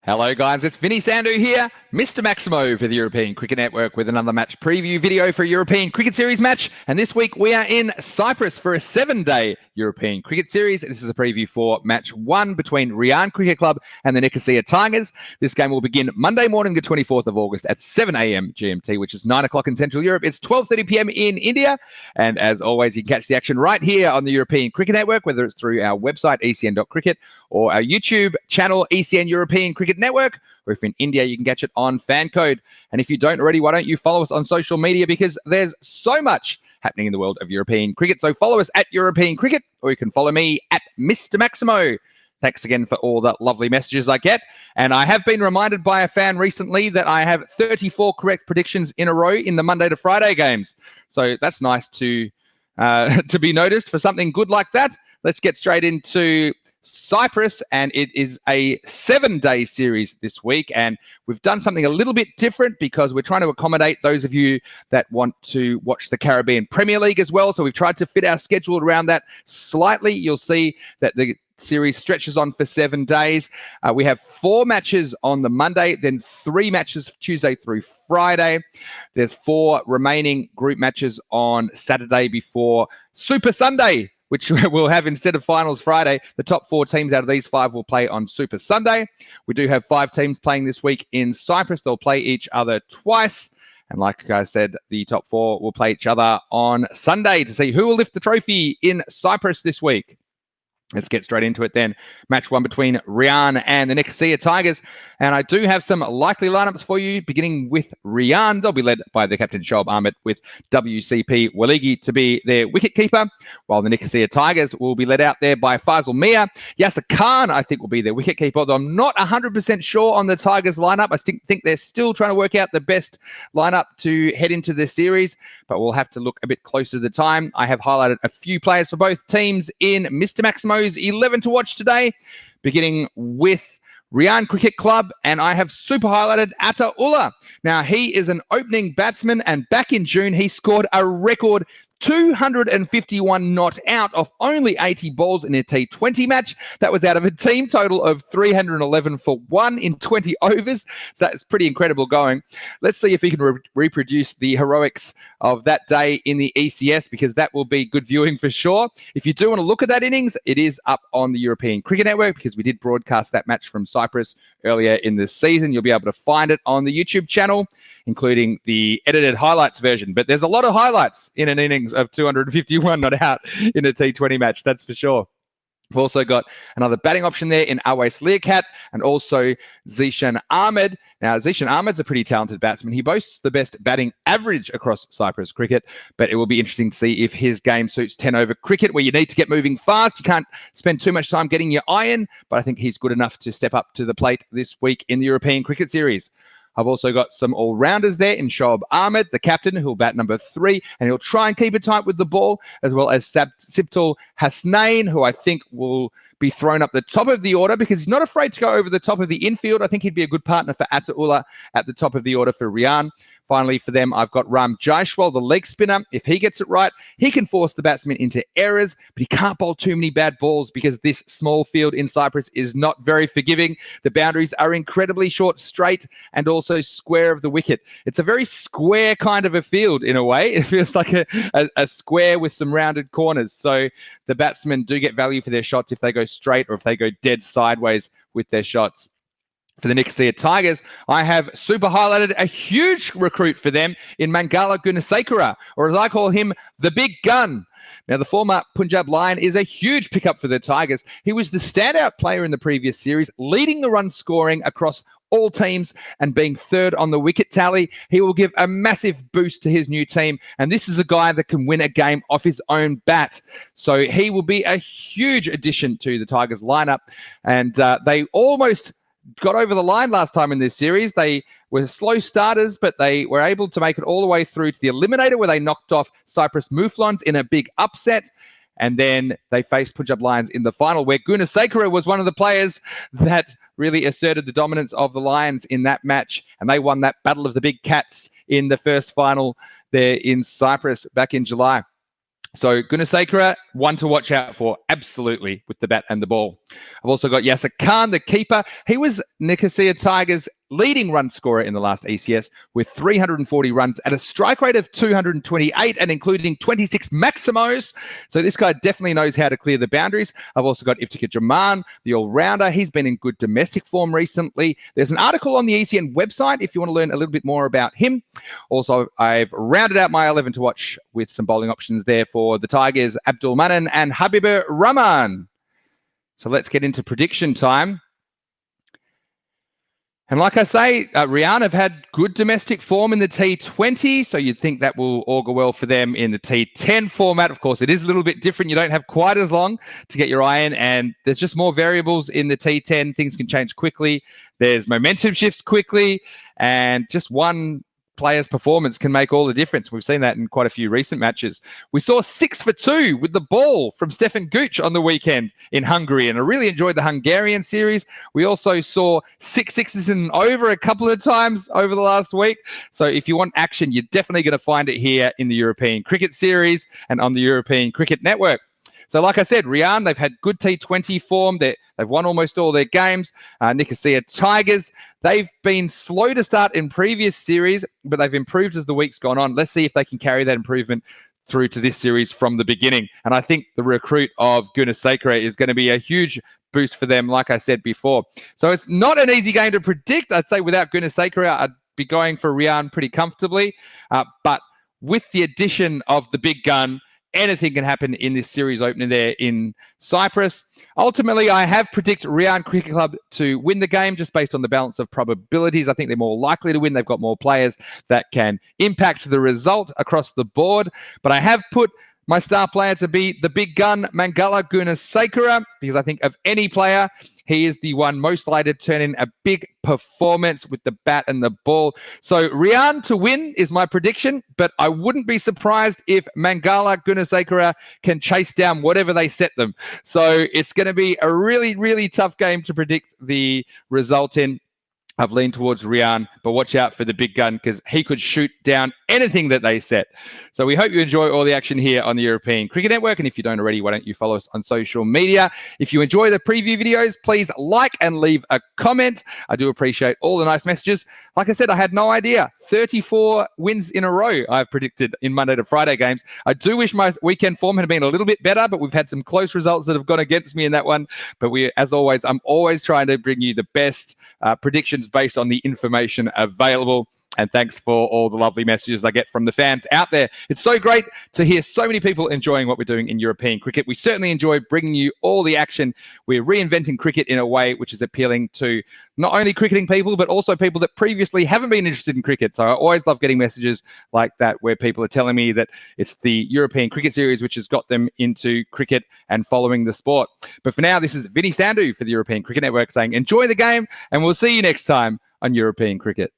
Hello guys, it's Vinny Sandu here, Mr. Maximo for the European Cricket Network with another match preview video for a European Cricket Series match. And this week we are in Cyprus for a 7-day European Cricket Series. This is a preview for match 1 between Riyaan Cricket Club and the Nicosia Tigers. This game will begin Monday morning, the 24th of August at 7 a.m. GMT, which is 9 o'clock in Central Europe. It's 12:30 p.m. in India. And as always, you can catch the action right here on the European Cricket Network, whether it's through our website, ecn.cricket, or our YouTube channel, ECN European Cricket Network, or if in India, you can catch it on FanCode. And if you don't already, why don't you follow us on social media, because there's so much happening in the world of European cricket. So follow us at European Cricket, or you can follow me at Mr. Maximo. Thanks again for all the lovely messages I get. And I have been reminded by a fan recently that I have 34 correct predictions in a row in the Monday to Friday games. So that's nice to be noticed for something good like that. Let's get straight into Cyprus, and it is a 7-day series this week, and we've done something a little bit different because we're trying to accommodate those of you that want to watch the Caribbean Premier League as well. So we've tried to fit our schedule around that slightly. You'll see that the series stretches on for 7 days. We have 4 matches on the Monday, then 3 matches Tuesday through Friday. There's 4 remaining group matches on Saturday before Super Sunday, which we'll have instead of Finals Friday. The top 4 teams out of these 5 will play on Super Sunday. We do have 5 teams playing this week in Cyprus. They'll play each other twice. And like I said, the top 4 will play each other on Sunday to see who will lift the trophy in Cyprus this week. Let's get straight into it then. Match 1 between Riyaan and the Nicosia Tigers. And I do have some likely lineups for you, beginning with Riyaan. They'll be led by the captain, Shoaib Ahmed, with WCP Waligi to be their wicketkeeper, while the Nicosia Tigers will be led out there by Faisal Mia. Yasser Khan, I think, will be their wicketkeeper, although I'm not 100% sure on the Tigers lineup. I think they're still trying to work out the best lineup to head into this series, but we'll have to look a bit closer to the time. I have highlighted a few players for both teams in Mr. Maximo's 11 to watch today, beginning with Riyaan Cricket Club, and I have super highlighted Atta Ullah. Now, he is an opening batsman, and back in June, he scored a record 251 not out of only 80 balls in a T20 match. That was out of a team total of 311 for 1 in 20 overs. So that's pretty incredible going. Let's see if we can reproduce the heroics of that day in the ECS, because that will be good viewing for sure. If you do want to look at that innings, it is up on the European Cricket Network, because we did broadcast that match from Cyprus earlier in the season. You'll be able to find it on the YouTube channel, including the edited highlights version. But there's a lot of highlights in an innings of 251 not out in a T20 match, that's for sure. We've also got another batting option there in Awais Liaquat and also Zishan Ahmed. Now, Zishan Ahmed's a pretty talented batsman. He boasts the best batting average across Cyprus cricket, but it will be interesting to see if his game suits 10-over cricket, where you need to get moving fast. You can't spend too much time getting your eye in, but I think he's good enough to step up to the plate this week in the European Cricket Series. I've also got some all-rounders there in Shoaib Ahmed, the captain, who'll bat number 3, and he'll try and keep it tight with the ball, as well as Sibtul Hasnain, who I think will be thrown up the top of the order because he's not afraid to go over the top of the infield. I think he'd be a good partner for Atta Ullah at the top of the order for Riyaan. Finally, for them, I've got Ram Jaiswal, the leg spinner. If he gets it right, he can force the batsman into errors, but he can't bowl too many bad balls because this small field in Cyprus is not very forgiving. The boundaries are incredibly short, straight, and also square of the wicket. It's a very square kind of a field in a way. It feels like a square with some rounded corners. So the batsmen do get value for their shots if they go straight or if they go dead sideways with their shots. For the Nicosia Tigers, I have super highlighted a huge recruit for them in Mangala Gunasekara, or as I call him, the big gun. Now, the former Punjab Lion is a huge pickup for the Tigers. He was the standout player in the previous series, leading the run scoring across all teams and being 3rd on the wicket tally. He will give a massive boost to his new team, and this is a guy that can win a game off his own bat. So he will be a huge addition to the Tigers lineup, and they almost got over the line last time in this series. They were slow starters, but they were able to make it all the way through to the eliminator, where they knocked off Cyprus Mouflons in a big upset. And then they faced Punjab Lions in the final, where Gunasekara was one of the players that really asserted the dominance of the Lions in that match. And they won that Battle of the Big Cats in the first final there in Cyprus back in July. So Gunasekara, one to watch out for, absolutely, with the bat and the ball. I've also got Yasser Khan, the keeper. He was Nicosia Tigers' leading run scorer in the last ECS with 340 runs at a strike rate of 228 and including 26 Maximos. So this guy definitely knows how to clear the boundaries. I've also got Iftikhar Jaman, the all-rounder. He's been in good domestic form recently. There's an article on the ECN website if you want to learn a little bit more about him. Also, I've rounded out my 11 to watch with some bowling options there for the Tigers, Abdul Manan and Habibur Rahman. So let's get into prediction time. And like I say, Riyaan have had good domestic form in the T20, so you'd think that will augur well for them in the T10 format. Of course, it is a little bit different. You don't have quite as long to get your eye in, and there's just more variables in the T10. Things can change quickly. There's momentum shifts quickly, and just one player's performance can make all the difference. We've seen that in quite a few recent matches. We saw 6 for 2 with the ball from Stefan Guc on the weekend in Hungary, and I really enjoyed the Hungarian series. We also saw 6 sixes and over a couple of times over the last week. So if you want action, you're definitely going to find it here in the European Cricket Series and on the European Cricket Network. So like I said, Riyaan, they've had good T20 form. They've won almost all their games. Nicosia Tigers, they've been slow to start in previous series, but they've improved as the week's gone on. Let's see if they can carry that improvement through to this series from the beginning. And I think the recruit of Gunasekara is going to be a huge boost for them, like I said before. So it's not an easy game to predict. I'd say without Gunasekara, I'd be going for Riyaan pretty comfortably. But with the addition of the big gun, anything can happen in this series opener there in Cyprus. Ultimately, I have predicted Riyaan Cricket Club to win the game just based on the balance of probabilities. I think they're more likely to win. They've got more players that can impact the result across the board. But I have put my star player to be the big gun, Mangala Gunasekara, because I think of any player, he is the one most likely to turn in a big performance with the bat and the ball. So Riyaan to win is my prediction, but I wouldn't be surprised if Mangala Gunasekara can chase down whatever they set them. So it's going to be a really, really tough game to predict the result in. I've leaned towards Riyaan, but watch out for the big gun because he could shoot down anything that they set. So we hope you enjoy all the action here on the European Cricket Network. And if you don't already, why don't you follow us on social media? If you enjoy the preview videos, please like and leave a comment. I do appreciate all the nice messages. Like I said, I had no idea. 34 wins in a row I've predicted in Monday to Friday games. I do wish my weekend form had been a little bit better, but we've had some close results that have gone against me in that one. But as always, I'm always trying to bring you the best predictions based on the information available. And thanks for all the lovely messages I get from the fans out there. It's so great to hear so many people enjoying what we're doing in European cricket. We certainly enjoy bringing you all the action. We're reinventing cricket in a way which is appealing to not only cricketing people, but also people that previously haven't been interested in cricket. So I always love getting messages like that where people are telling me that it's the European Cricket Series which has got them into cricket and following the sport. But for now, this is Vinny Sandhu for the European Cricket Network saying enjoy the game, and we'll see you next time on European Cricket.